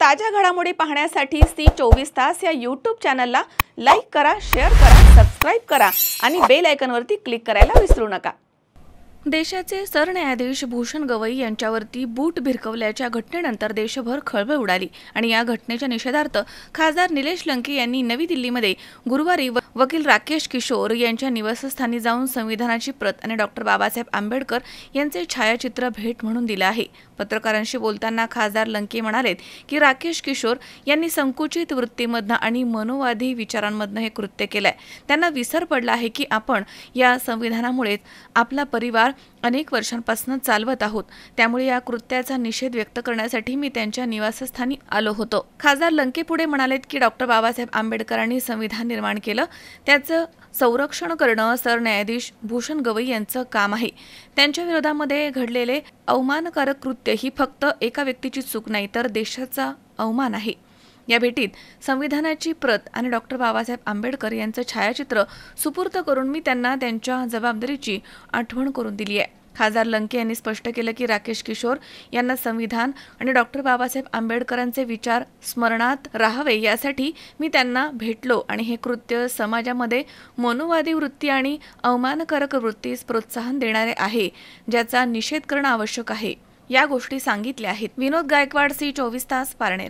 ताज्या घडामोडी पाहण्यासाठी सी24 तास या YouTube चॅनलला लाईक करा, शेअर करा, सबस्क्राइब करा आणि बेल आयकॉनवरती क्लिक करायला विसरू नका। देशाचे सरन्यायाधीश भूषण गवई यांच्यावरती बूट भिरकवल्याच्या घटनेनंतर देशभर खळबळ उडाली आणि या घटनेच्या निषेधार्थ खासदार निलेश लंके यांनी नवी दिल्लीमध्ये गुरुवारी वकील राकेश किशोर यांच्या निवासस्थानी जाऊन संविधानाची प्रत आणि डॉक्टर बाबासाहेब आंबेडकर यांचे छायाचित्र भेट म्हणून दिले आहे। पत्रकारांशी बोलताना खासदार लंके म्हणालेत की राकेश किशोर यांनी संकुचित वृत्तीमधनं आणि मनोवादी विचारांमधनं हे कृत्य केलंय। त्यांना विसर पडला आहे की आपण या संविधानामुळे आपला परिवार अनेक वर्षांपासून चालवत आहोत, त्यामुळे या कृत्याचा निषेध व्यक्त करण्यासाठी मी त्यांच्या निवासस्थानी आलो होतो। खासदार लंके पुढे म्हणालेत की डॉक्टर बाबासाहेब आंबेडकरांनी संविधान निर्माण केलं, त्याचं संरक्षण करणं सरन्यायाधीश भूषण गवई यांचं काम आहे। त्यांच्या विरोधामध्ये घडलेले अवमानकारक कृत्य ही फक्त एका व्यक्तीची चूक नाही तर देशाचा अवमान आहे। या भेटीत संविधानाची प्रत आणि डॉक्टर बाबासाहेब आंबेडकर यांचं छायाचित्र सुपूर्द करून मी त्यांना त्यांच्या जबाबदारीची आठवण करून दिली आहे। खासदार लंके यांनी स्पष्ट केलं की राकेश किशोर यांना संविधान आणि डॉक्टर बाबासाहेब आंबेडकरांचे विचार स्मरणात राहावे यासाठी मी त्यांना भेटलो आणि हे कृत्य समाजामध्ये मनोवादी वृत्ती आणि अवमानकारक वृत्तीस प्रोत्साहन देणारे आहे, ज्याचा निषेध करणं आवश्यक आहे। या गोष्टी सांगितल्या आहेत। विनोद गायकवाड, सी24 तास, पारनेर।